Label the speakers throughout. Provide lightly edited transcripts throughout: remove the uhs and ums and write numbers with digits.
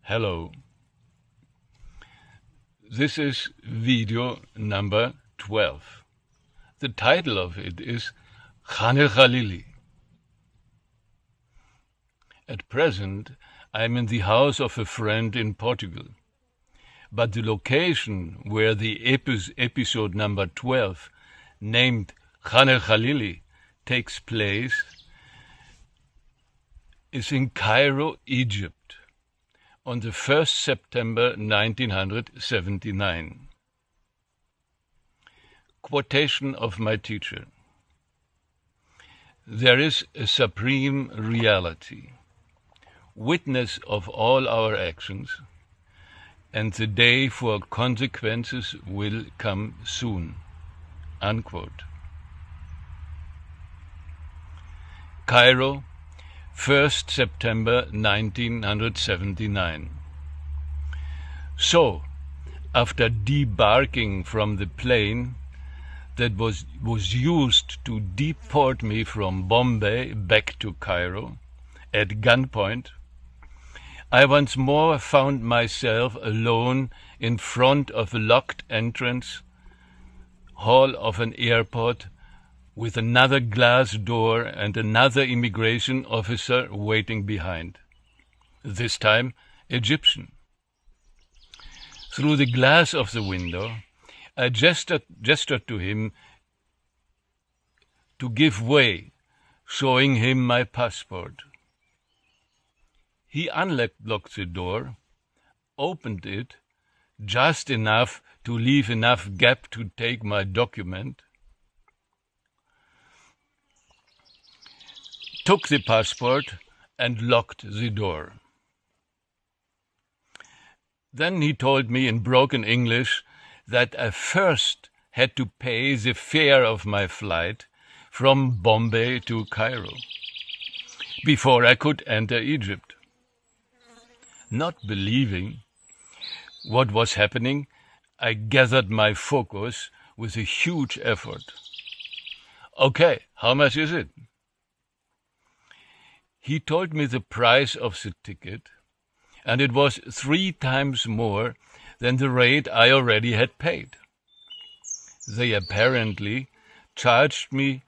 Speaker 1: Hello. This is video number 12. The title of it is Khalili. At present, I am in the house of a friend in Portugal, but the location where the episode number 12, named Khalili, takes place is in Cairo, Egypt, on the 1st September 1979. Quotation of my teacher. There is a supreme reality, witness of all our actions, and the day for consequences will come soon. Unquote. Cairo, 1st September 1979. So, after debarking from the plane that was used to deport me from Bombay back to Cairo at gunpoint, I once more found myself alone in front of a locked entrance hall of an airport with another glass door and another immigration officer waiting behind, this time Egyptian. Through the glass of the window, I gestured to him to give way, showing him my passport. He unlocked the door, opened it, just enough to leave enough gap to take my document, took the passport and locked the door. Then he told me in broken English that I first had to pay the fare of my flight from Bombay to Cairo before I could enter Egypt. Not believing what was happening, I gathered my focus with a huge effort. Okay, how much is it? He told me the price of the ticket, and it was 3 times more than the rate I already had paid. They apparently charged me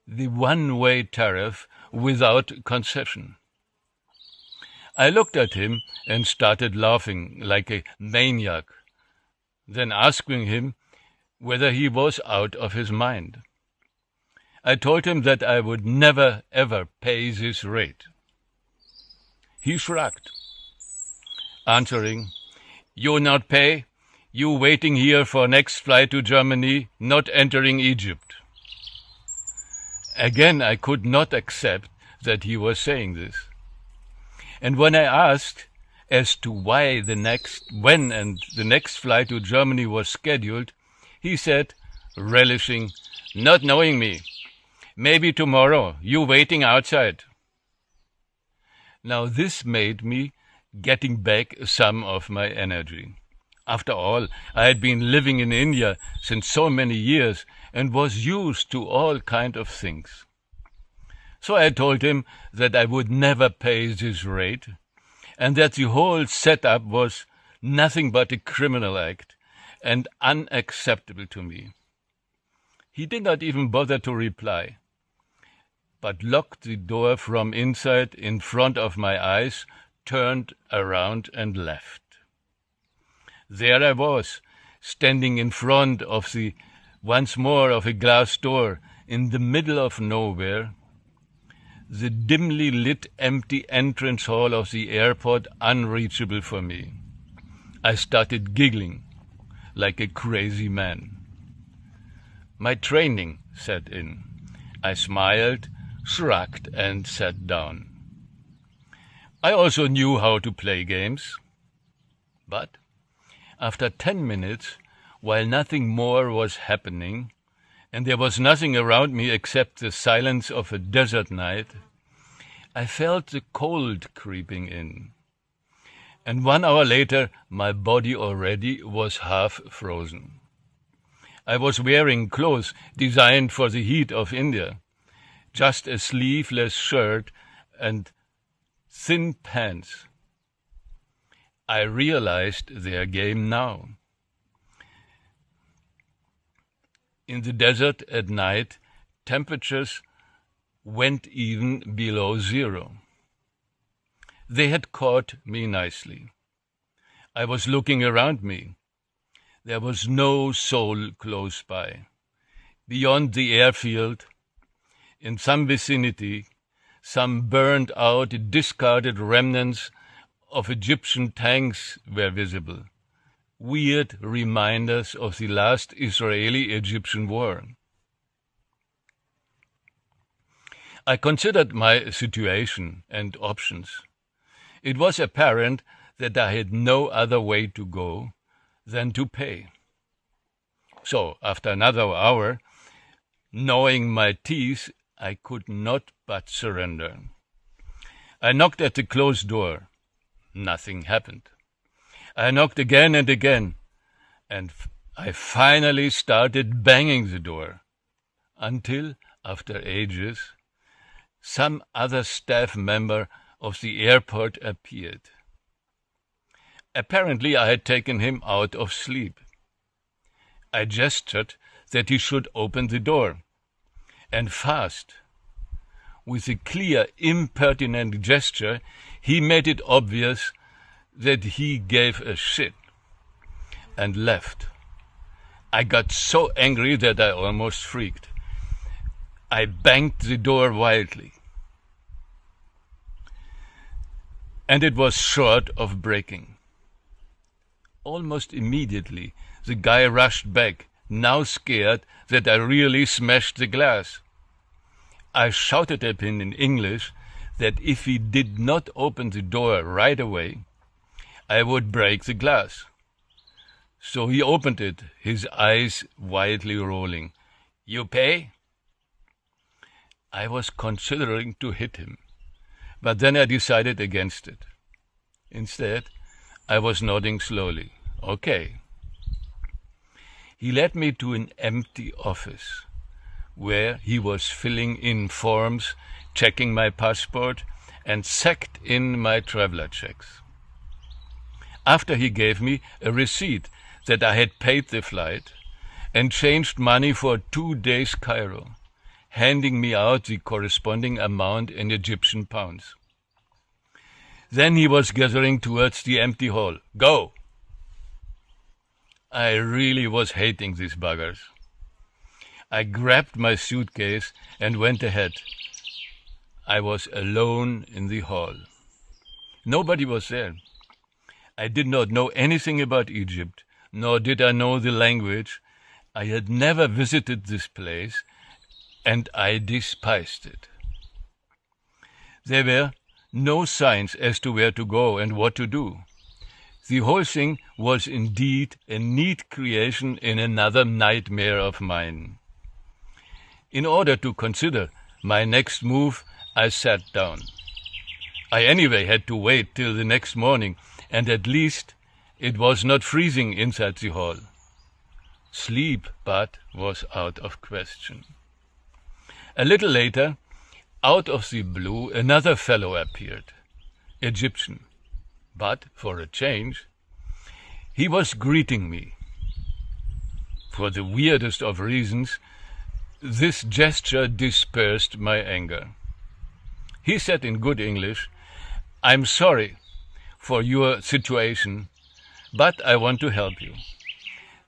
Speaker 1: the one-way tariff without concession. I looked at him and started laughing like a maniac, then asking him whether he was out of his mind. I told him that I would never, ever pay this rate. He shrugged, answering, "You not pay? You waiting here for next flight to Germany, not entering Egypt." Again, I could not accept that he was saying this. And when I asked as to when the next flight to Germany was scheduled, he said, relishing, "Not knowing me. Maybe tomorrow, you waiting outside." Now this made me getting back some of my energy. After all, I had been living in India since so many years and was used to all kind of things. So I told him that I would never pay this rate, and that the whole setup was nothing but a criminal act and unacceptable to me. He did not even bother to reply, but locked the door from inside in front of my eyes, turned around and left. There I was, standing in front of the once more of a glass door in the middle of nowhere, the dimly lit empty entrance hall of the airport unreachable for me. I started giggling like a crazy man. My training set in. I smiled, shrugged, and sat down. I also knew how to play games. But after 10 minutes, while nothing more was happening, and there was nothing around me except the silence of a desert night, I felt the cold creeping in. And 1 hour later, my body already was half frozen. I was wearing clothes designed for the heat of India, just a sleeveless shirt and thin pants. I realized their game now. In the desert at night, temperatures went even below zero. They had caught me nicely. I was looking around me. There was no soul close by. Beyond the airfield, in some vicinity, some burned-out, discarded remnants of Egyptian tanks were visible, weird reminders of the last Israeli-Egyptian war. I considered my situation and options. It was apparent that I had no other way to go than to pay. So, after another hour, knowing my teeth, I could not but surrender. I knocked at the closed door. Nothing happened. I knocked again and again, and I finally started banging the door, until, after ages, some other staff member of the airport appeared. Apparently I had taken him out of sleep. I gestured that he should open the door, and fast. With a clear, impertinent gesture, he made it obvious that he gave a shit, and left. I got so angry that I almost freaked. I banged the door wildly, and it was short of breaking. Almost immediately, the guy rushed back, now scared that I really smashed the glass. I shouted at him in English that if he did not open the door right away, I would break the glass. So he opened it, his eyes wildly rolling. "You pay?" I was considering to hit him, but then I decided against it. Instead, I was nodding slowly. "Okay." He led me to an empty office, where he was filling in forms, checking my passport, and sacked in my traveler checks. After he gave me a receipt that I had paid the flight and changed money for 2 days Cairo, handing me out the corresponding amount in Egyptian pounds. Then he was gathering towards the empty hall. "Go!" I really was hating these buggers. I grabbed my suitcase and went ahead. I was alone in the hall. Nobody was there. I did not know anything about Egypt, nor did I know the language. I had never visited this place, and I despised it. There were no signs as to where to go and what to do. The whole thing was indeed a neat creation in another nightmare of mine. In order to consider my next move, I sat down. I anyway had to wait till the next morning, and at least it was not freezing inside the hall. Sleep, but was out of question. A little later, out of the blue, another fellow appeared, Egyptian. But, for a change, he was greeting me. For the weirdest of reasons, this gesture dispersed my anger. He said in good English, "I'm sorry for your situation, but I want to help you.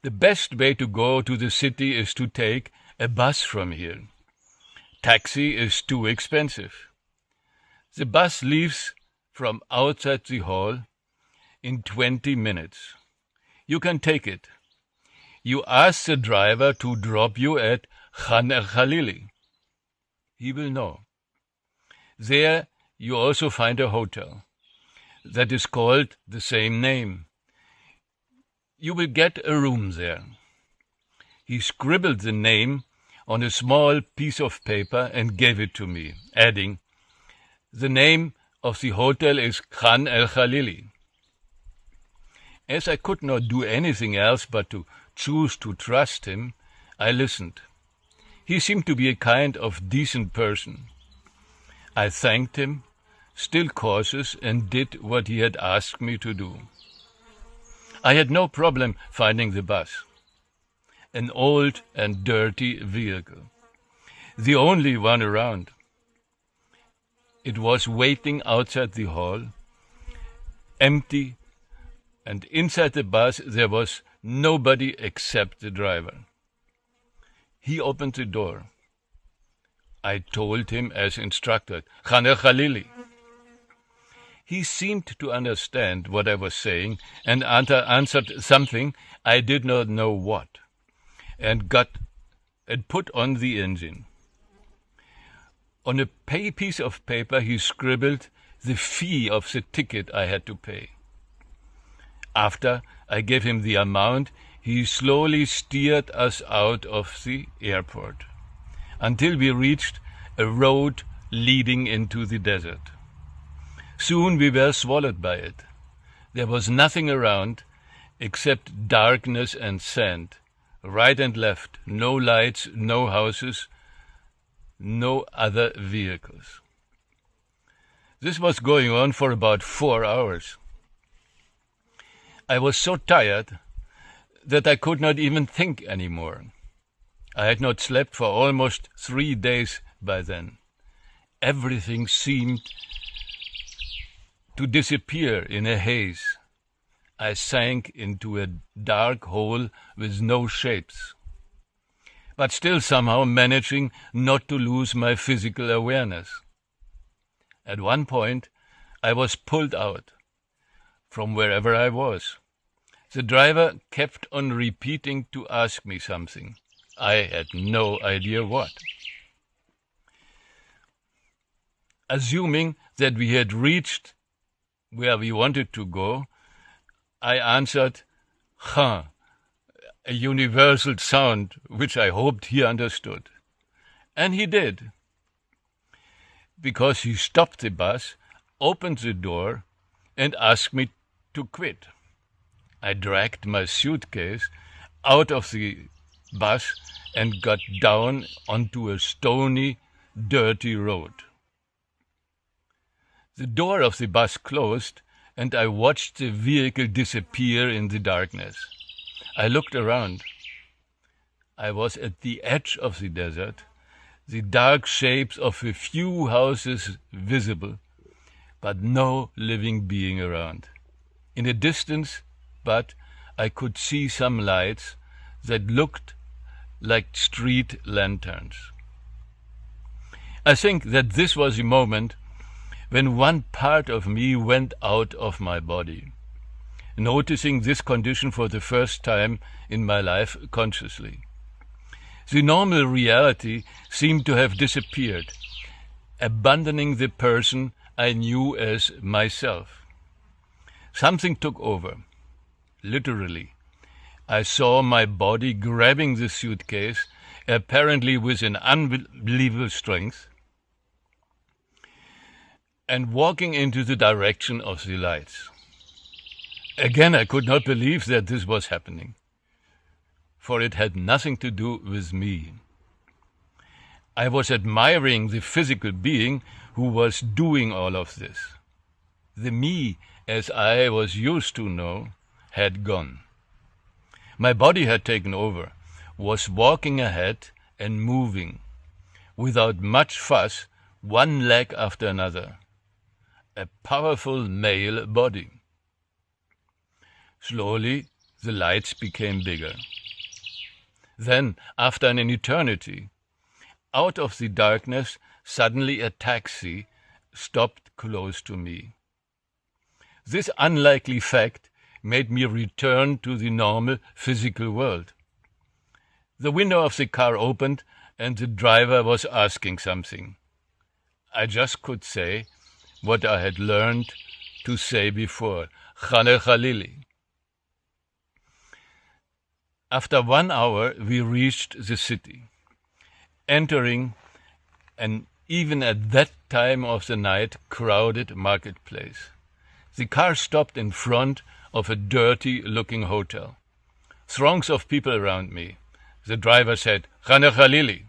Speaker 1: The best way to go to the city is to take a bus from here. Taxi is too expensive. The bus leaves from outside the hall in 20 minutes. You can take it. You ask the driver to drop you at Khalili. He will know. There you also find a hotel that is called the same name. You will get a room there." He scribbled the name on a small piece of paper and gave it to me, adding, "The name of the hotel is Khan el-Khalili." As I could not do anything else but to choose to trust him, I listened. He seemed to be a kind of decent person. I thanked him, still cautious, and did what he had asked me to do. I had no problem finding the bus. An old and dirty vehicle. The only one around. It was waiting outside the hall, empty, and inside the bus there was nobody except the driver. He opened the door. I told him as instructed, Khalili. He seemed to understand what I was saying and answered something I did not know what, and put on the engine. On a piece of paper he scribbled the fee of the ticket I had to pay. After I gave him the amount, he slowly steered us out of the airport until we reached a road leading into the desert. Soon we were swallowed by it. There was nothing around except darkness and sand, right and left, no lights, no houses, no other vehicles. This was going on for about 4 hours. I was so tired that I could not even think anymore. I had not slept for almost 3 days by then. Everything seemed to disappear in a haze. I sank into a dark hole with no shapes, but still somehow managing not to lose my physical awareness. At one point, I was pulled out from wherever I was. The driver kept on repeating to ask me something. I had no idea what. Assuming that we had reached where we wanted to go, I answered, "Ha," a universal sound which I hoped he understood. And he did, because he stopped the bus, opened the door, and asked me to quit. I dragged my suitcase out of the bus and got down onto a stony, dirty road. The door of the bus closed, and I watched the vehicle disappear in the darkness. I looked around. I was at the edge of the desert, the dark shapes of a few houses visible, but no living being around. In the distance, but I could see some lights that looked like street lanterns. I think that this was the moment when one part of me went out of my body, noticing this condition for the first time in my life consciously. The normal reality seemed to have disappeared, abandoning the person I knew as myself. Something took over, literally. I saw my body grabbing the suitcase, apparently with an unbelievable strength, and walking into the direction of the lights. Again, I could not believe that this was happening, for it had nothing to do with me. I was admiring the physical being who was doing all of this. The me, as I was used to know, had gone. My body had taken over, was walking ahead and moving, without much fuss, one leg after another. A powerful male body. Slowly, the lights became bigger. Then, after an eternity, out of the darkness, suddenly a taxi stopped close to me. This unlikely fact made me return to the normal physical world. The window of the car opened, and the driver was asking something. I just could say what I had learned to say before, Khalili. After 1 hour, we reached the city, entering an, even at that time of the night, crowded marketplace. The car stopped in front of a dirty-looking hotel. Throngs of people around me. The driver said, Khalili.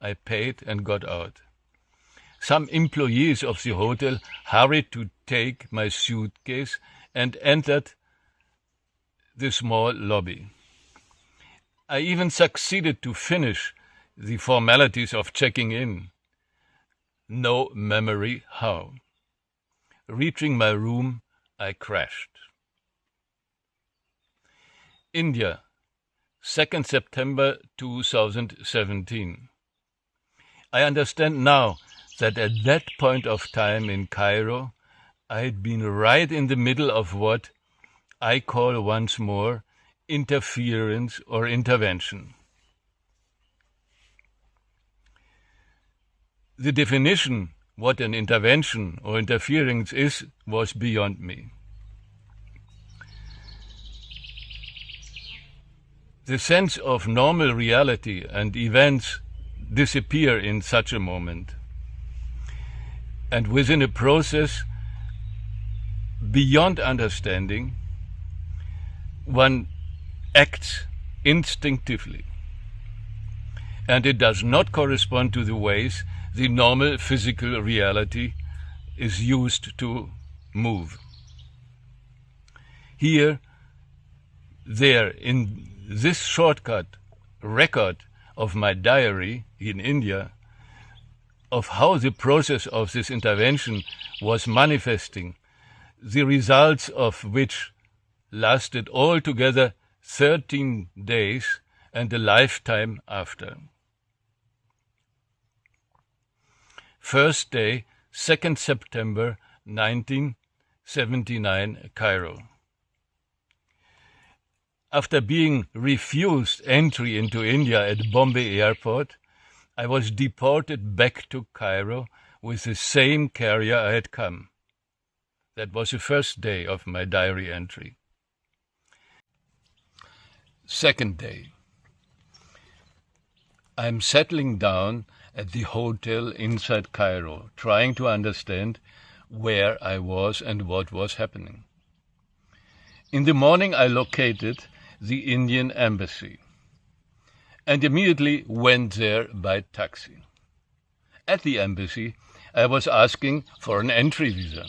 Speaker 1: I paid and got out. Some employees of the hotel hurried to take my suitcase and entered the small lobby. I even succeeded to finish the formalities of checking in. No memory how. Reaching my room, I crashed. India, 2nd September 2017. I understand now that at that point of time in Cairo, I had been right in the middle of what I call once more interference or intervention. The definition what an intervention or interference is was beyond me. The sense of normal reality and events disappear in such a moment. And within a process beyond understanding, one acts instinctively. And it does not correspond to the ways the normal physical reality is used to move. Here, there, in this shortcut record of my diary in India, of how the process of this intervention was manifesting, the results of which lasted altogether 13 days and a lifetime after. First day, 2nd September 1979, Cairo. After being refused entry into India at Bombay airport, I was deported back to Cairo with the same carrier I had come. That was the first day of my diary entry. Second day. I am settling down at the hotel inside Cairo, trying to understand where I was and what was happening. In the morning I located the Indian embassy and immediately went there by taxi. At the embassy, I was asking for an entry visa.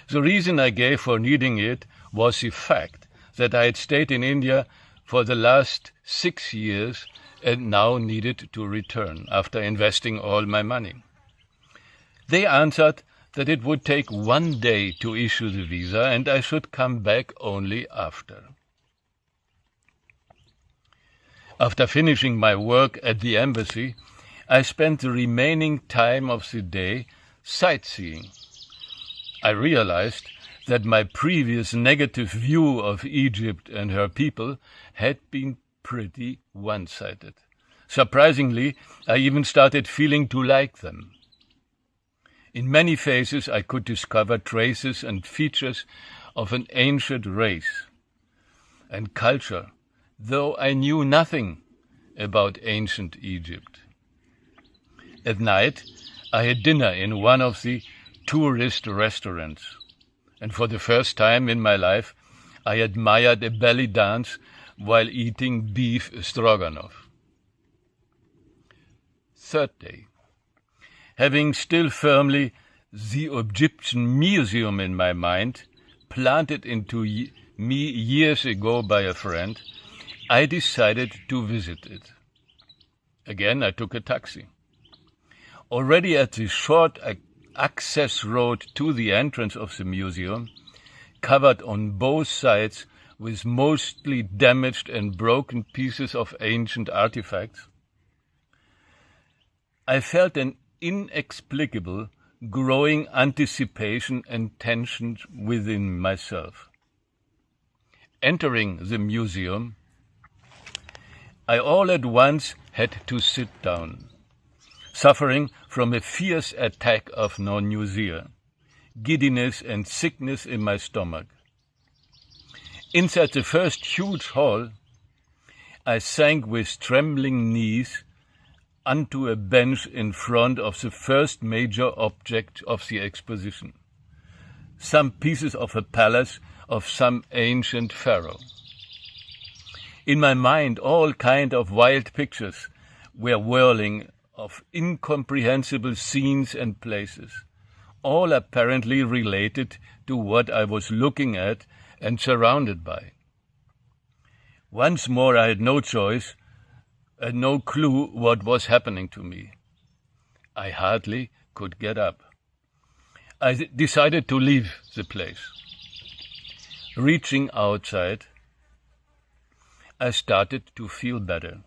Speaker 1: The reason I gave for needing it was the fact that I had stayed in India for the last 6 years and now needed to return after investing all my money. They answered that it would take 1 day to issue the visa and I should come back only after. After finishing my work at the embassy, I spent the remaining time of the day sightseeing. I realized that my previous negative view of Egypt and her people had been pretty one-sided. Surprisingly, I even started feeling to like them. In many faces I could discover traces and features of an ancient race and culture, though I knew nothing about ancient Egypt. At night, I had dinner in one of the tourist restaurants, and for the first time in my life, I admired a belly dance while eating beef stroganoff. Third day. Having still firmly the Egyptian Museum in my mind, planted into me years ago by a friend, I decided to visit it. Again, I took a taxi. Already at the short access road to the entrance of the museum, covered on both sides with mostly damaged and broken pieces of ancient artifacts, I felt an inexplicable, growing anticipation and tension within myself. Entering the museum, I all at once had to sit down, suffering from a fierce attack of nausea, giddiness and sickness in my stomach. Inside the first huge hall, I sank with trembling knees onto a bench in front of the first major object of the exposition, some pieces of a palace of some ancient pharaoh. In my mind, all kind of wild pictures were whirling of incomprehensible scenes and places, all apparently related to what I was looking at and surrounded by. Once more I had no choice and no clue what was happening to me. I hardly could get up. I decided to leave the place. Reaching outside, I started to feel better.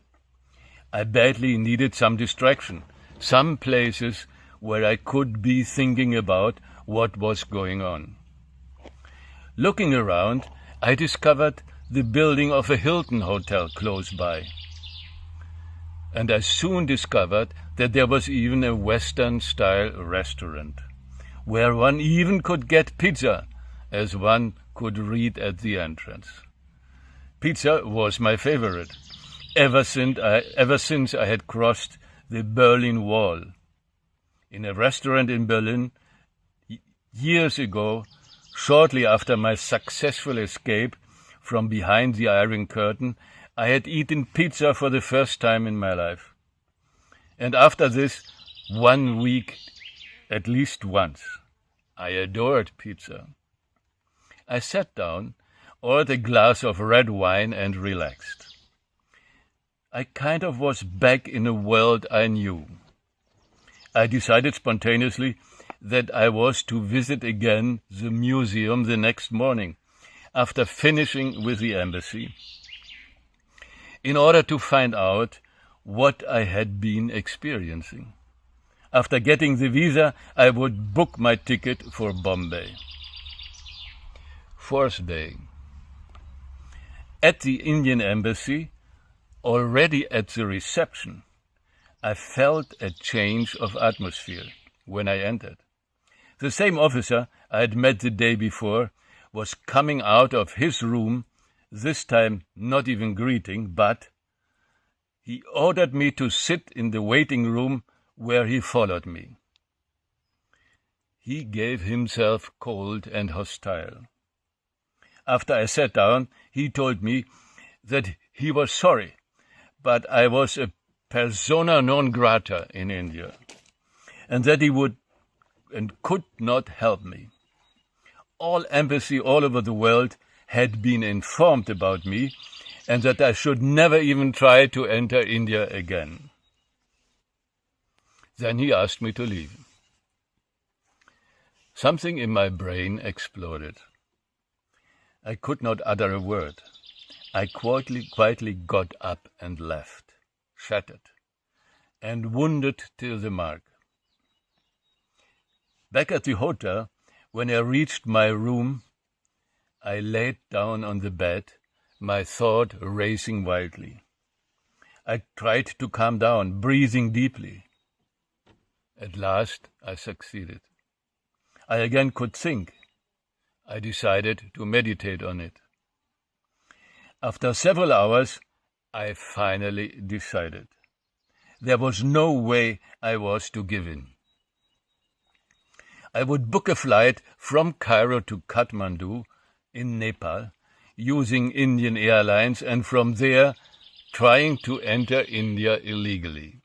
Speaker 1: I badly needed some distraction, some places where I could be thinking about what was going on. Looking around, I discovered the building of a Hilton hotel close by. And I soon discovered that there was even a Western-style restaurant, where one even could get pizza, as one could read at the entrance. Pizza was my favorite, ever since I had crossed the Berlin Wall. In a restaurant in Berlin, years ago, shortly after my successful escape from behind the Iron Curtain, I had eaten pizza for the first time in my life. And after this, 1 week, at least once, I adored pizza. I sat down, ordered a glass of red wine, and relaxed. I kind of was back in a world I knew. I decided spontaneously that I was to visit again the museum the next morning, after finishing with the embassy, in order to find out what I had been experiencing. After getting the visa, I would book my ticket for Bombay. 4th day. At the Indian embassy, already at the reception, I felt a change of atmosphere when I entered. The same officer I had met the day before was coming out of his room, this time not even greeting, but he ordered me to sit in the waiting room where he followed me. He gave himself cold and hostile. After I sat down, he told me that he was sorry, but I was a persona non grata in India, and that he would and could not help me. All embassies all over the world had been informed about me, and that I should never even try to enter India again. Then he asked me to leave. Something in my brain exploded. I could not utter a word. I quietly got up and left, shattered, and wounded till the mark. Back at the hotel, when I reached my room, I laid down on the bed, my thought racing wildly. I tried to calm down, breathing deeply. At last, I succeeded. I again could think. I decided to meditate on it. After several hours, I finally decided. There was no way I was to give in. I would book a flight from Cairo to Kathmandu in Nepal, using Indian Airlines, and from there trying to enter India illegally.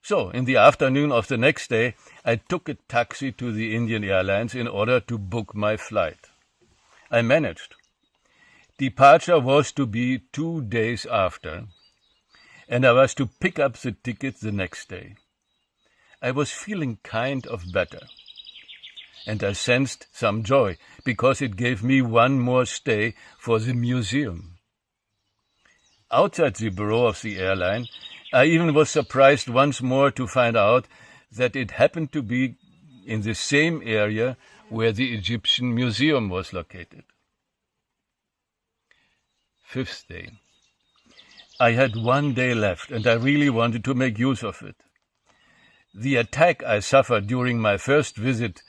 Speaker 1: So, in the afternoon of the next day, I took a taxi to the Indian Airlines in order to book my flight. I managed. Departure was to be 2 days after, and I was to pick up the ticket the next day. I was feeling kind of better, and I sensed some joy, because it gave me one more stay for the museum. Outside the bureau of the airline, I even was surprised once more to find out that it happened to be in the same area where the Egyptian museum was located. 5th day. I had 1 day left, and I really wanted to make use of it. The attack I suffered during my first visit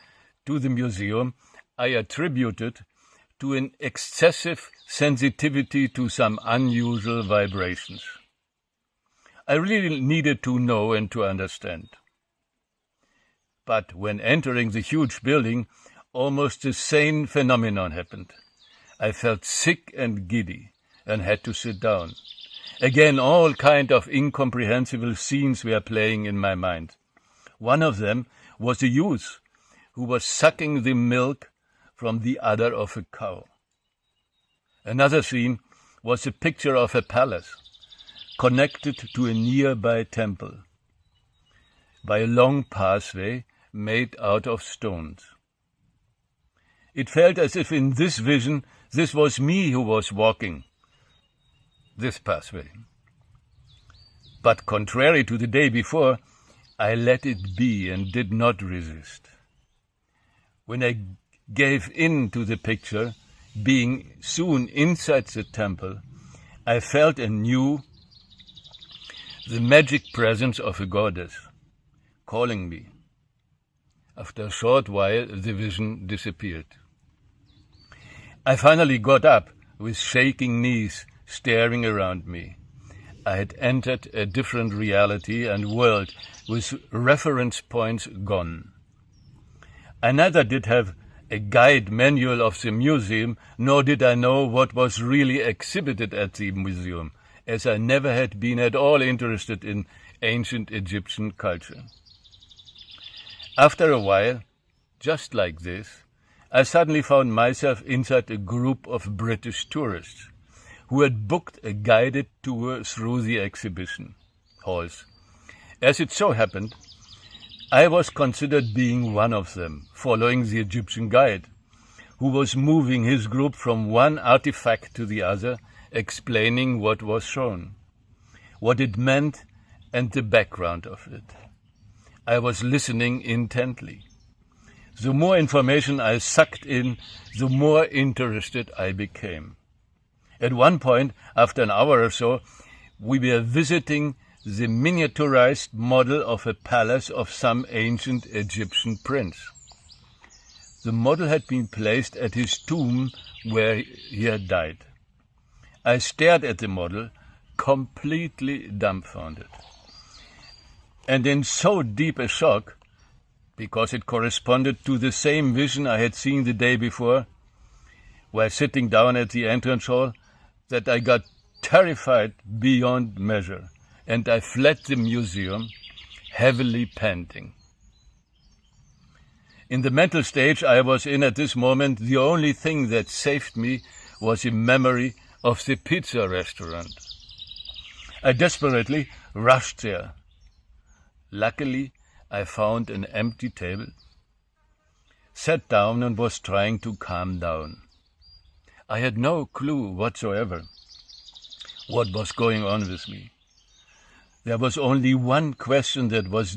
Speaker 1: to the museum I attributed to an excessive sensitivity to some unusual vibrations. I really needed to know and to understand. But when entering the huge building, almost the same phenomenon happened. I felt sick and giddy and had to sit down. Again, all kind of incomprehensible scenes were playing in my mind. One of them was a youth who was sucking the milk from the udder of a cow. Another scene was a picture of a palace connected to a nearby temple by a long pathway made out of stones. It felt as if in this vision this was me who was walking this pathway. But contrary to the day before, I let it be and did not resist. When I gave in to the picture, being soon inside the temple, I felt anew the magic presence of a goddess calling me. After a short while, the vision disappeared. I finally got up with shaking knees, staring around me. I had entered a different reality and world with reference points gone. I neither did have a guide manual of the museum, nor did I know what was really exhibited at the museum, as I never had been at all interested in ancient Egyptian culture. After a while, just like this, I suddenly found myself inside a group of British tourists who had booked a guided tour through the exhibition halls. As it so happened, I was considered being one of them, following the Egyptian guide, who was moving his group from one artifact to the other, explaining what was shown, what it meant, and the background of it. I was listening intently. The more information I sucked in, the more interested I became. At one point, after an hour or so, we were visiting the miniaturized model of a palace of some ancient Egyptian prince. The model had been placed at his tomb where he had died. I stared at the model, completely dumbfounded. And in so deep a shock, because it corresponded to the same vision I had seen the day before, while sitting down at the entrance hall, that I got terrified beyond measure, and I fled the museum, heavily panting. In the mental stage I was in at this moment, the only thing that saved me was a memory of the pizza restaurant. I desperately rushed there. Luckily, I found an empty table, sat down and was trying to calm down. I had no clue whatsoever what was going on with me. There was only one question that was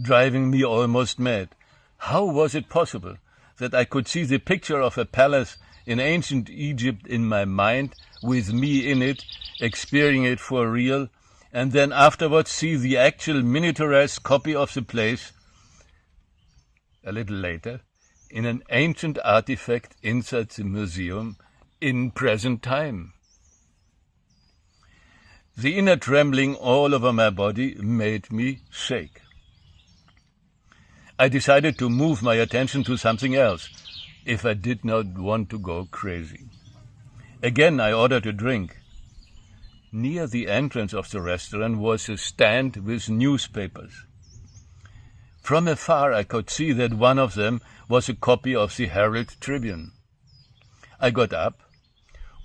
Speaker 1: driving me almost mad. How was it possible that I could see the picture of a palace in ancient Egypt in my mind, with me in it, experiencing it for real, and then afterwards see the actual miniaturized copy of the place a little later in an ancient artifact inside the museum in present time? The inner trembling all over my body made me shake. I decided to move my attention to something else, if I did not want to go crazy. Again, I ordered a drink. Near the entrance of the restaurant was a stand with newspapers. From afar, I could see that one of them was a copy of the Herald Tribune. I got up,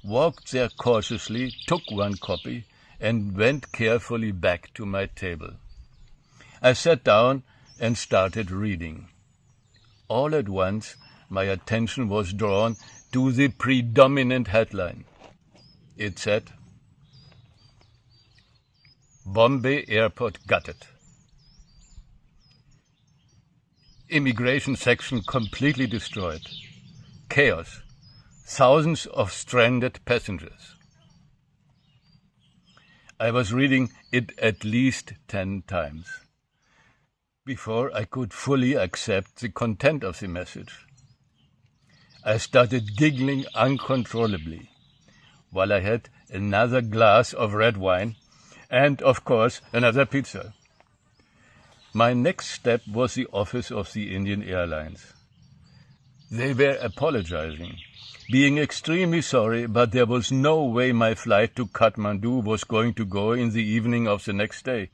Speaker 1: walked there cautiously, took one copy, and went carefully back to my table. I sat down and started reading. All at once, my attention was drawn to the predominant headline. It said, "Bombay Airport gutted. Immigration section completely destroyed. Chaos. Thousands of stranded passengers." I was reading it at least 10 times before I could fully accept the content of the message. I started giggling uncontrollably while I had another glass of red wine and, of course, another pizza. My next step was the office of the Indian Airlines. They were apologizing, being extremely sorry, but there was no way my flight to Kathmandu was going to go in the evening of the next day,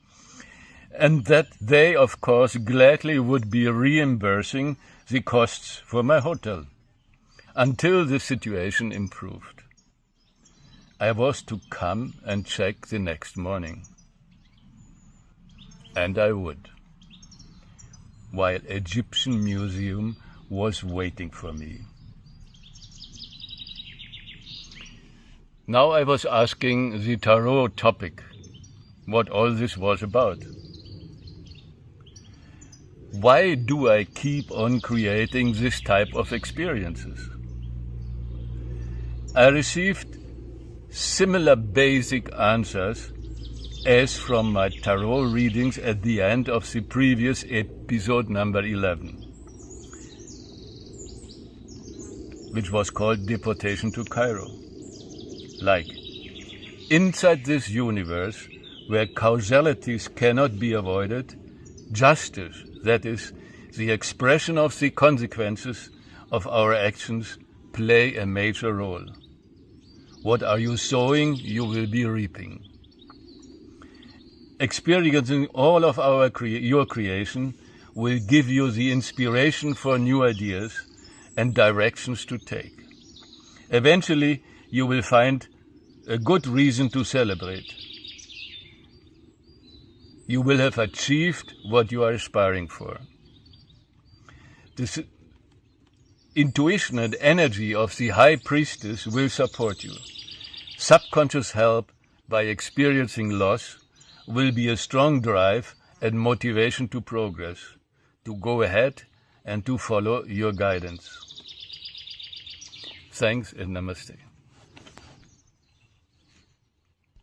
Speaker 1: and that they, of course, gladly would be reimbursing the costs for my hotel until the situation improved. I was to come and check the next morning. And I would, while Egyptian Museum was waiting for me. Now I was asking the tarot topic, what all this was about. Why do I keep on creating this type of experiences? I received similar basic answers as from my tarot readings at the end of the previous episode number 11, which was called Deportation to Cairo. Like, inside this universe, where causalities cannot be avoided, justice, that is, the expression of the consequences of our actions, play a major role. What are you sowing, you will be reaping. Experiencing all of your creation will give you the inspiration for new ideas and directions to take. Eventually, you will find a good reason to celebrate. You will have achieved what you are aspiring for. This intuition and energy of the High Priestess will support you. Subconscious help by experiencing loss will be a strong drive and motivation to progress, to go ahead and to follow your guidance. Thanks and namaste.